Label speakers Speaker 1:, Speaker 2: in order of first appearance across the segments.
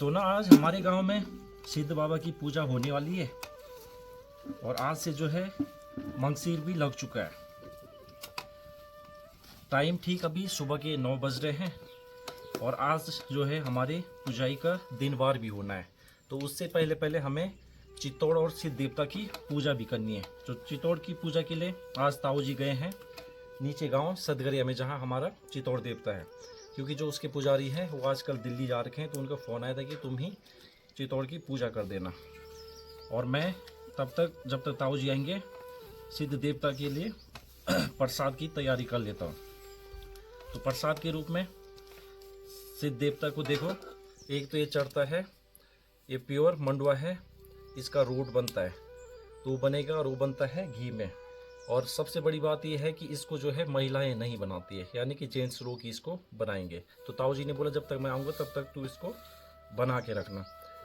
Speaker 1: तो ना आज हमारे गांव में सिद्ध बाबा की पूजा होने वाली है और आज से जो है मंगसीर भी लग चुका है। टाइम ठीक अभी सुबह के 9 बज रहे हैं और आज जो है हमारे पुजाई का दिनवार भी होना है। तो उससे पहले पहले हमें चित्तौड़ और सिद्ध देवता की पूजा भी करनी है। तो चित्तौड़ की पूजा के लिए आज ताऊ जी गए हैं नीचे गांव सदगरिया में, जहां हमारा चित्तौड़ देवता है। क्योंकि जो उसके पुजारी हैं वो आजकल दिल्ली जा रखे हैं, तो उनका फ़ोन आया था कि तुम ही चित्तौड़ की पूजा कर देना। और मैं तब तक जब तक ताऊ जी आएंगे सिद्ध देवता के लिए प्रसाद की तैयारी कर लेता हूँ। तो प्रसाद के रूप में सिद्ध देवता को देखो, एक तो ये चढ़ता है, ये प्योर मंडुआ है, इसका रोट बनता है तो वो बनेगा और वो बनता है घी में। और सबसे बड़ी बात यह है कि इसको जो है महिलाएं नहीं बनाती है, यानी कि जेंट्स लोग ही इसको बनाएंगे। तो ताऊ जी ने बोला जब तक मैं आऊँगा तब तक तू इसको बना के रखना।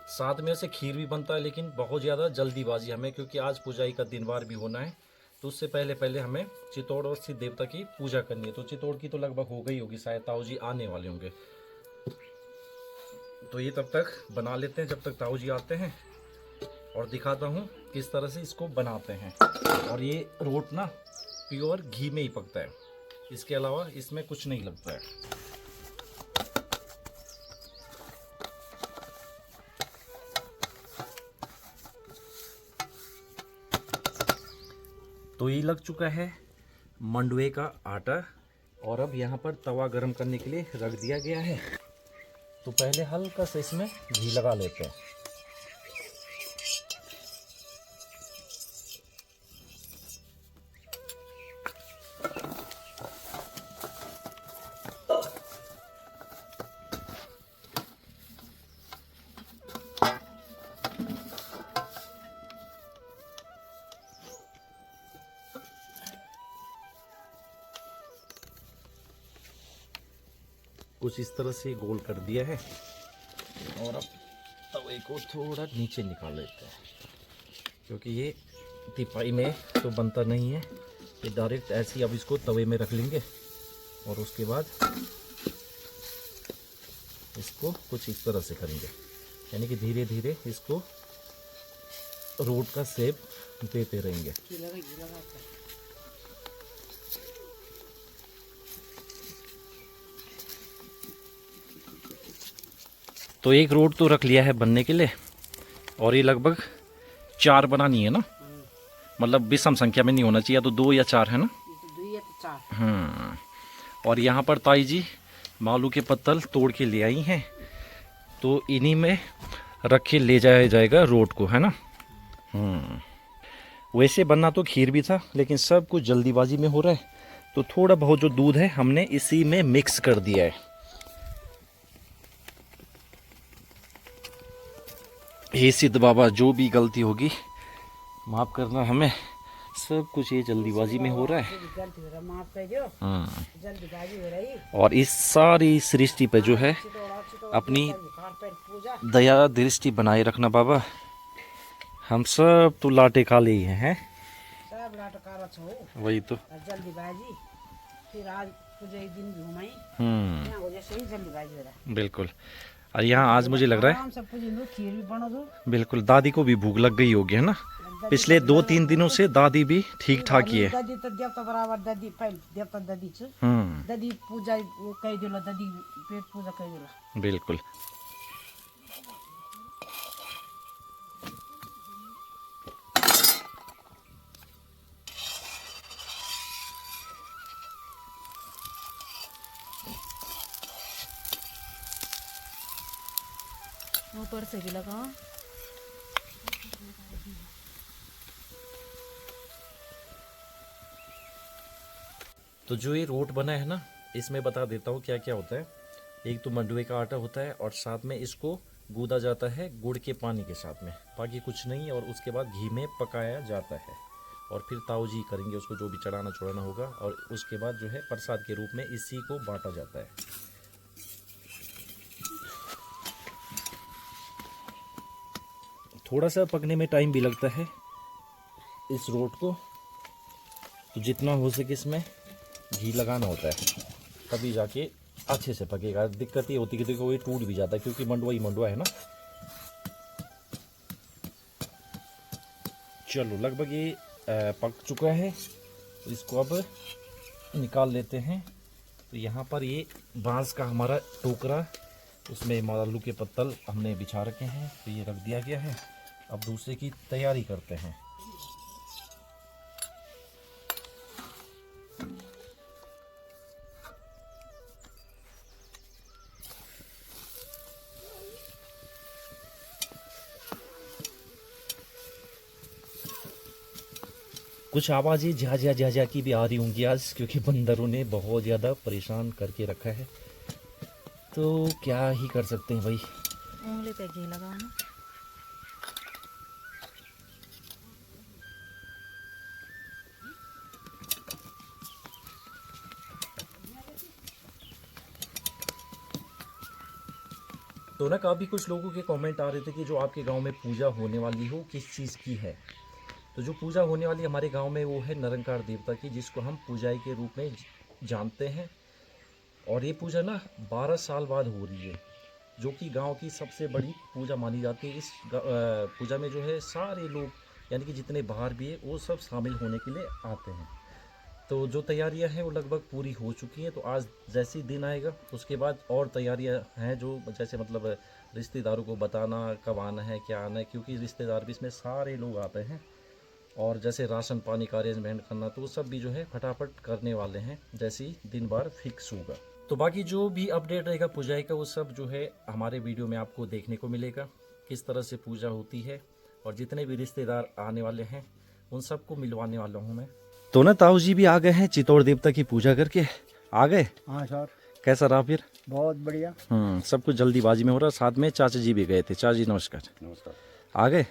Speaker 1: साथ में से खीर भी बनता है, लेकिन बहुत ज़्यादा जल्दीबाजी हमें, क्योंकि आज पूजाई का दिनवार भी होना है। तो उससे पहले पहले हमें चित्तौड़ और सिद्ध देवता की पूजा करनी है। तो चित्तौड़ की तो लगभग हो गई होगी, शायद ताऊ जी आने वाले होंगे। तो ये तब तक बना लेते हैं जब तक ताऊ जी आते हैं, और दिखाता हूँ किस तरह से इसको बनाते हैं। और ये रोट ना प्योर घी में ही पकता है, इसके अलावा इसमें कुछ नहीं लगता है। तो ये लग चुका है मंडुए का आटा, और अब यहाँ पर तवा गरम करने के लिए रख दिया गया है। तो पहले हल्का सा इसमें घी लगा लेते हैं। कुछ इस तरह से गोल कर दिया है, और अब तवे को थोड़ा नीचे निकाल लेते हैं, क्योंकि ये तिपाई में तो बनता नहीं है। ये डायरेक्ट ऐसे ही अब इसको तवे में रख लेंगे, और उसके बाद इसको कुछ इस तरह से करेंगे, यानी कि धीरे धीरे इसको रोट का शेप देते रहेंगे। तो एक रोट तो रख लिया है बनने के लिए, और ये लगभग 4 बनानी है ना, मतलब विषम संख्या में नहीं होना चाहिए, तो 2 या 4 है ना।
Speaker 2: 2 या 4।
Speaker 1: और यहाँ पर ताई जी मालू के पत्तल तोड़ के ले आई हैं, तो इन्हीं में रख के ले जाया जाएगा रोट को, है ना। वैसे बनना तो खीर भी था, लेकिन सब कुछ जल्दीबाजी में हो रहा है, तो थोड़ा बहुत जो दूध है हमने इसी में मिक्स कर दिया है। हे सिद्ध बाबा, जो भी गलती होगी माफ़ करना हमें, सब कुछ ये जल्दीबाजी में हो रहा है। और इस सारी सृष्टि पे जो है अपनी दया दृष्टि बनाए रखना बाबा। हम सब तो लाटे खा लिए हैं। वही तो
Speaker 2: जल्दीबाजी, फिर आज पूजा एक दिन घुमाई, वजह से ही जल्दीबाजी हो रहा है।
Speaker 1: बिल्कुल। और यहाँ आज मुझे लग रहा है
Speaker 2: खीर भी बना दो।
Speaker 1: बिल्कुल, दादी को भी भूख लग गई होगी, है ना। पिछले 2-3 दिनों से दादी भी ठीक ठाक ही है।
Speaker 2: दादी तो देवता बराबर, दादी पहले देवता दादी छ, दादी पूजा वो कह दिला, दादी पेट पूजा कह दिला।
Speaker 1: बिल्कुल।
Speaker 2: ऊपर से भी लगा।
Speaker 1: तो जो ये रोट बना है ना, इसमें बता देता हूँ क्या क्या होता है। एक तो मंडुए का आटा होता है, और साथ में इसको गूदा जाता है गुड़ के पानी के साथ में, बाकी कुछ नहीं। और उसके बाद घी में पकाया जाता है, और फिर ताऊ जी करेंगे उसको जो भी चढ़ाना चढ़ाना होगा। और उसके बाद जो है प्रसाद के रूप में इसी को बांटा जाता है। थोड़ा सा पकने में टाइम भी लगता है इस रोट को, तो जितना हो सके इसमें घी लगाना होता है, तभी जाके अच्छे से पकेगा। दिक्कत ये होती है कि देखो ये टूट भी जाता है क्योंकि मंडुआ ही मंडुआ है ना। चलो लगभग ये पक चुका है, तो इसको अब निकाल लेते हैं। तो यहाँ पर ये बांस का हमारा टोकरा, उसमें आलू के पत्तल हमने बिछा रखे हैं, तो ये रख दिया गया है। अब दूसरे की तैयारी करते हैं। कुछ आवाज़ें झा की भी आ रही होंगी आज, क्योंकि बंदरों ने बहुत ज़्यादा परेशान करके रखा है। तो क्या ही कर सकते हैं भाई।
Speaker 2: उंगली पे घी लगाओ ना।
Speaker 1: तो ना काफ़ी कुछ लोगों के कमेंट आ रहे थे कि जो आपके गांव में पूजा होने वाली हो किस चीज़ की है। तो जो पूजा होने वाली हमारे गांव में वो है निरंकार देवता की, जिसको हम पूजाई के रूप में जानते हैं। और ये पूजा ना 12 साल बाद हो रही है, जो कि गांव की सबसे बड़ी पूजा मानी जाती है। इस पूजा में जो है सारे लोग, यानी कि जितने बाहर भी है, वो सब शामिल होने के लिए आते हैं। तो जो तैयारियां हैं वो लगभग पूरी हो चुकी हैं। तो आज जैसे ही दिन आएगा उसके बाद और तैयारियां हैं, जो जैसे मतलब रिश्तेदारों को बताना कब आना है क्या आना है, क्योंकि रिश्तेदार भी इसमें सारे लोग आते हैं। और जैसे राशन पानी का अरेंजमेंट करना, तो वो सब भी जो है फटाफट करने वाले हैं जैसे ही दिन बार फिक्स होगा। तो बाकी जो भी अपडेट रहेगा पूजाई का, वो सब जो है हमारे वीडियो में आपको देखने को मिलेगा, किस तरह से पूजा होती है। और जितने भी रिश्तेदार आने वाले हैं उन सबको मिलवाने वाला हूँ मैं। तो ना ताऊ जी भी आ गए हैं चित्तौड़ देवता की पूजा करके। आ गए?
Speaker 3: हाँ सर,
Speaker 1: कैसा रहा फिर?
Speaker 3: बहुत बढ़िया।
Speaker 1: सब कुछ जल्दीबाजी में हो रहा। साथ में चाचा जी भी गए थे। चाचा जी नमस्कार।
Speaker 4: नमस्कार।
Speaker 1: आ गए?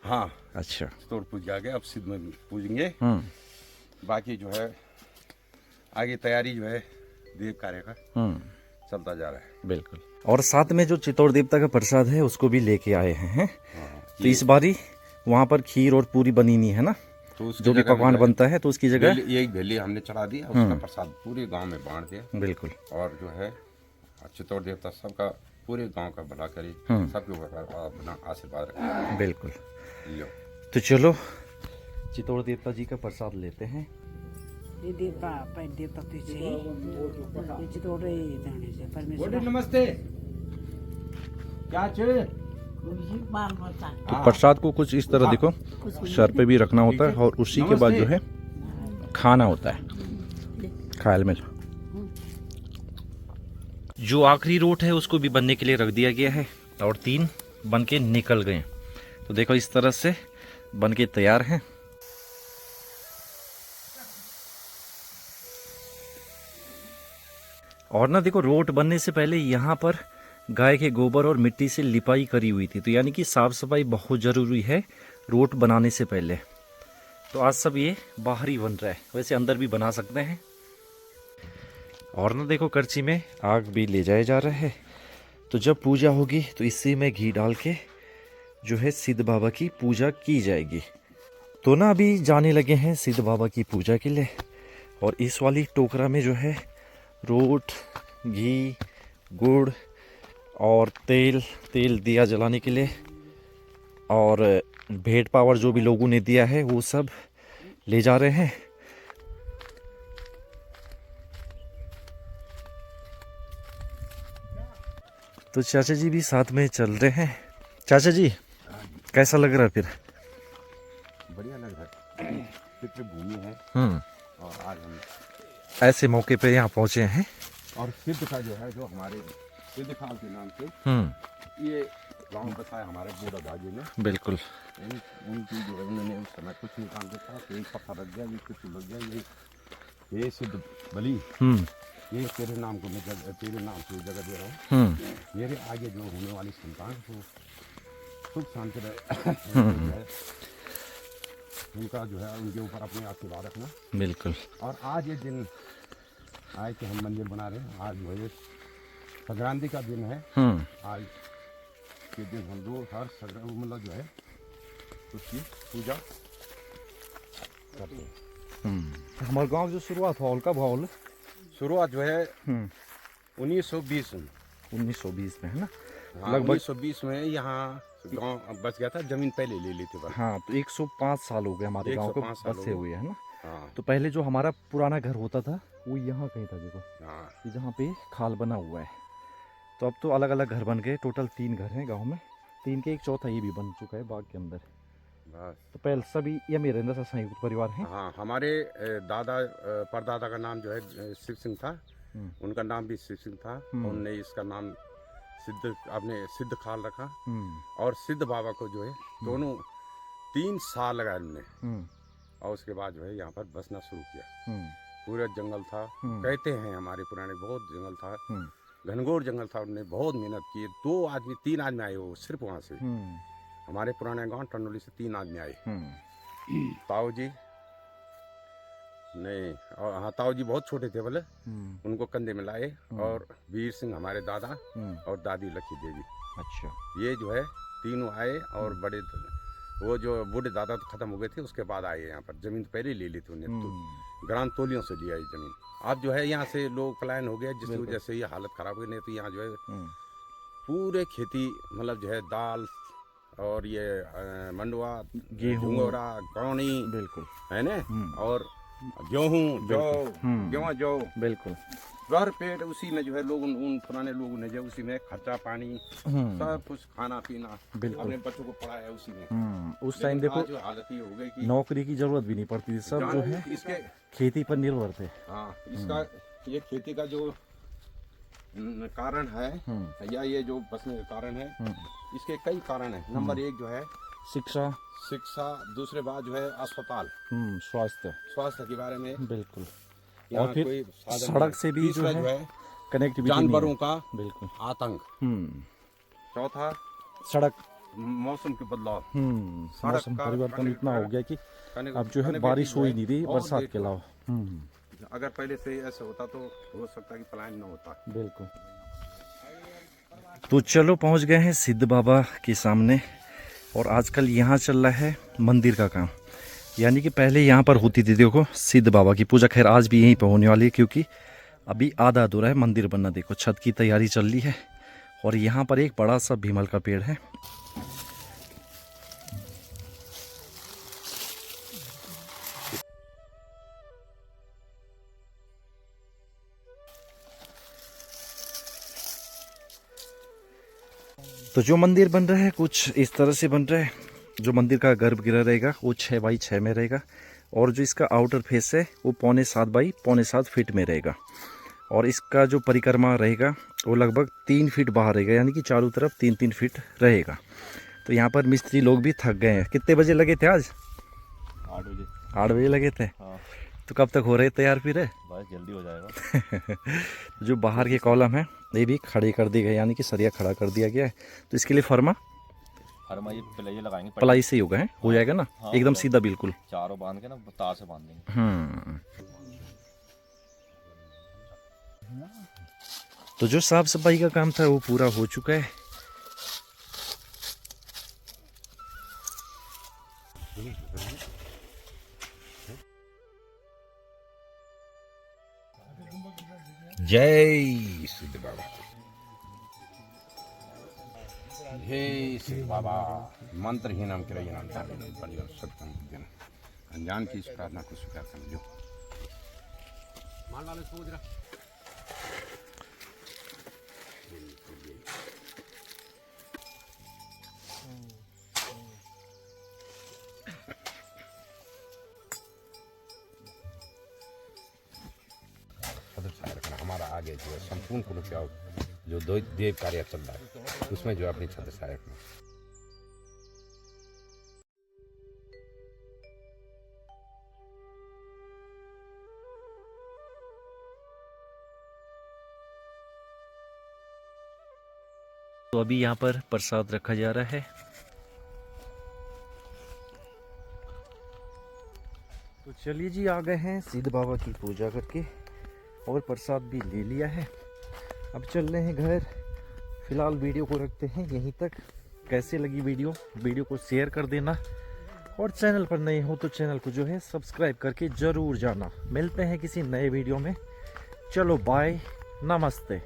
Speaker 4: हाँ,
Speaker 1: अच्छा।
Speaker 4: चित्तौड़ पूज आ गए, अब सिद्ध में पूजेंगे। बाकी जो है आगे तैयारी जो है देव कार्य का चलता जा रहा है।
Speaker 1: बिल्कुल। और साथ में जो चित्तौड़ देवता का प्रसाद है उसको भी लेके आए हैं। तो इस बारी वहाँ पर खीर और पूरी बनी नहीं है ना,
Speaker 4: तो उसकी
Speaker 1: जो भी
Speaker 4: जगह
Speaker 1: पकवान बनता है, तो उसकी जगह
Speaker 4: ये एक भेली हमने चढ़ा दिया, उसका प्रसाद पूरे गांव में बांट दिया।
Speaker 1: बिल्कुल।
Speaker 4: और जो है चित्तौड़ देवता सबका, पूरे गांव का भला करे, सबके ऊपर अपना आशीर्वाद रखे।
Speaker 1: बिल्कुल।
Speaker 4: लो
Speaker 1: तो चलो चित्तौड़ देवता जी का प्रसाद लेते हैं।
Speaker 2: ये देवता पर देवता तुझे ये चितौड़े जाने से परमेश्वर
Speaker 3: नमस्ते। क्या चाहिए?
Speaker 1: तो प्रसाद को कुछ इस तरह देखो, सर पे भी रखना होता है और उसी के बाद जो है खाना होता है। ख्याल में जो आखिरी रोट है उसको भी बनने के लिए रख दिया गया है, और 3 बन के निकल गए। तो देखो इस तरह से बन के तैयार हैं। और ना देखो, रोट बनने से पहले यहाँ पर गाय के गोबर और मिट्टी से लिपाई करी हुई थी, तो यानी कि साफ सफाई बहुत ज़रूरी है रोट बनाने से पहले। तो आज सब ये बाहर ही बन रहा है, वैसे अंदर भी बना सकते हैं। और ना देखो, करछी में आग भी ले जाया जा रहा है। तो जब पूजा होगी तो इसी में घी डाल के जो है सिद्ध बाबा की पूजा की जाएगी। तो ना अभी जाने लगे हैं सिद्ध बाबा की पूजा के लिए। और इस वाली टोकरा में जो है रोट, घी, गुड़ और तेल दिया जलाने के लिए, और भेंट पावर जो भी लोगों ने दिया है वो सब ले जा रहे हैं। तो चाचा जी भी साथ में चल रहे हैं। चाचा जी कैसा लग रहा है फिर?
Speaker 4: बढ़िया लग रहा है। पितृभूमि है और आज हम
Speaker 1: ऐसे मौके पे यहाँ पहुँचे हैं।
Speaker 4: और सिद्ध का जो है, जो हमारे सिद्ध खाल के नाम से ये गांव बताया हमारे बूढ़ा दादी ने।
Speaker 1: बिल्कुल।
Speaker 4: उनकी जो है, उन्होंने उस समय कुछ नहीं काम किया, तो एक पत्थर रख दिया, ये कुछ लग गया, ये सिद्ध बलि, ये तेरे नाम को मैं तेरे नाम से जगह दे रहा हूँ। मेरे आगे जो होने वाली संतान को सुख शांति रहे, उनका जो है उनके ऊपर अपने आशीर्वाद रखना। बिल्कुल। और आज ये दिन आए कि हम मंदिर बना रहे हैं। आज जो है संक्रांति का दिन है। आज के दिन हम लोग हर मतलब जो है उसकी पूजा करते हैं।
Speaker 1: हमारे गांव जो शुरुआत हॉल का भावल
Speaker 4: शुरुआत जो है 1920 में।
Speaker 1: 1920 में है ना?
Speaker 4: हाँ,
Speaker 1: लगभग
Speaker 4: 1920 में यहाँ गांव बच गया था, जमीन पहले ले ली थी बस।
Speaker 1: हाँ, तो 105 साल हो गए हमारे गांव को
Speaker 4: 105 साल
Speaker 1: बसे
Speaker 4: हो
Speaker 1: हुए, है ना?
Speaker 4: हाँ
Speaker 1: तो पहले जो हमारा पुराना घर होता था वो यहाँ कहीं था, देखो
Speaker 4: हाँ
Speaker 1: ये जहाँ पे खाल बना हुआ है। तो अब तो अलग अलग घर बन गए, टोटल 3 घर हैं गांव में, 3 के एक चौथा ये भी बन चुका है बाग के अंदर।
Speaker 4: बस।
Speaker 1: तो पहले सभी ये मेरे अंदर से संयुक्त परिवार है।
Speaker 4: हाँ, हमारे दादा परदादा का नाम जो है शिव सिंह था, उनका नाम भी शिव सिंह था। उनने इसका नाम सिद्ध खाल रखा। और सिद्ध बाबा को जो है दोनों 3 साल लगाए उन्होंने, और उसके बाद जो है यहाँ पर बसना शुरू किया। पूरा जंगल था, कहते हैं हमारे पुराने, बहुत जंगल था, घनघोर जंगल था। उन्होंने बहुत मेहनत की। 3 आदमी आए हो सिर्फ वहाँ से। हमारे पुराने गांव टंडोली से 3 आदमी आए। ताऊ जी नहीं, और हाँ ताऊ जी बहुत छोटे थे बोले, उनको कंधे में लाए। और वीर सिंह हमारे दादा और दादी लक्ष्मी देवी।
Speaker 1: अच्छा,
Speaker 4: ये जो है तीनों आए। और बड़े वो जो बूढ़े दादा तो खत्म हो गए थे, उसके बाद आए यहाँ पर। जमीन पहले ले ली थी उन्हें, तो ग्राम तोलियों से लिया ये जमीन। अब जो है यहाँ से लोग पलायन हो गए, जिसकी वजह से ये हालत खराब हुई। नहीं तो यहाँ जो है पूरे खेती, मतलब जो है दाल और ये मंडुआ,
Speaker 1: गेहूं,
Speaker 4: झुंगोरा, कौनी,
Speaker 1: बिल्कुल
Speaker 4: है ना, और गेहूं, जौ,
Speaker 1: बिल्कुल
Speaker 4: भर पेट उसी में जो है लोग उन पुराने लोगों ने जो उसी में खर्चा पानी सब कुछ, खाना पीना, अपने बच्चों को पढ़ाया उसी में।
Speaker 1: उस टाइम देखो
Speaker 4: जो हालत ये हो गई कि
Speaker 1: नौकरी की जरूरत भी नहीं पड़ती थी, सब जो है
Speaker 4: इसके
Speaker 1: खेती पर निर्भर थे।
Speaker 4: हाँ, इसका ये खेती का जो कारण है, या ये जो बसने का कारण है, इसके कई कारण है। नंबर 1 जो है शिक्षा, दूसरे बात जो है अस्पताल, स्वास्थ्य के बारे में,
Speaker 1: बिल्कुल।
Speaker 4: और
Speaker 1: फिर
Speaker 4: कोई
Speaker 1: सड़क से भी जो है कनेक्टिविटी,
Speaker 4: जानवरों का
Speaker 1: बिल्कुल
Speaker 4: आतंक। चौथा
Speaker 1: सड़क,
Speaker 4: मौसम के बदलाव।
Speaker 1: मौसम परिवर्तन इतना हो गया कि अब जो है बारिश हो ही नहीं रही बरसात के अलावा।
Speaker 4: अगर पहले से ऐसा होता तो हो सकता कि पलायन न होता।
Speaker 1: बिल्कुल। तो चलो पहुंच गए हैं सिद्ध बाबा के सामने, और आजकल यहाँ चल रहा है मंदिर का काम। यानी कि पहले यहाँ पर होती थी, देखो सिद्ध बाबा की पूजा। खैर आज भी यहीं पर होने वाली है, क्योंकि अभी आधा अधूरा है मंदिर बनना। देखो छत की तैयारी चल रही है, और यहाँ पर एक बड़ा सा भीमल का पेड़ है। तो जो मंदिर बन रहा है कुछ इस तरह से बन रहा है। जो मंदिर का गर्भगृह रहेगा वो 6 बाई 6 में रहेगा, और जो इसका आउटर फेस है वो 6.25 बाई 6.25 फीट में रहेगा। और इसका जो परिक्रमा रहेगा वो लगभग 3 फीट बाहर रहेगा, यानी कि चारों तरफ 3-3 फीट रहेगा। तो यहाँ पर मिस्त्री लोग भी थक गए हैं। कितने बजे लगे थे आज? 8 बजे लगे थे। हाँ। तो कब तक हो रहे तैयार फिर?
Speaker 5: बस जल्दी हो जाएगा।
Speaker 1: जो बाहर के कॉलम है ये भी खड़े कर दिए गए, यानी कि सरिया खड़ा कर दिया गया है। तो इसके लिए फर्मा
Speaker 5: ये प्लाई लगाएंगे,
Speaker 1: प्लाई से ही होगा, है हो जाएगा ना?
Speaker 5: हाँ,
Speaker 1: एकदम सीधा बिल्कुल।
Speaker 5: चारों बांध के ना तार से बांध देंगे।
Speaker 1: तो जो साफ सफाई का काम था वो पूरा हो चुका है।
Speaker 4: जय सिद्ध बाबा, जय सिद्ध बाबा। मंत्रहीन हम किराए नाम सत्यम अनजान की इस प्रार्थना को स्वीकार समझो। हमारा आगे जो है संपूर्ण कुल जो देव कार्य चल रहा है उसमें जो है अपनी छत्र छाया रखना।
Speaker 1: तो अभी यहाँ पर प्रसाद रखा जा रहा है। तो चलिए जी, आ गए हैं सिद्ध बाबा की पूजा करके और प्रसाद भी ले लिया है। अब चल रहे हैं घर। फिलहाल वीडियो को रखते हैं यहीं तक। कैसे लगी वीडियो को शेयर कर देना, और चैनल पर नए हो तो चैनल को जो है सब्सक्राइब करके ज़रूर जाना। मिलते हैं किसी नए वीडियो में। चलो बाय, नमस्ते।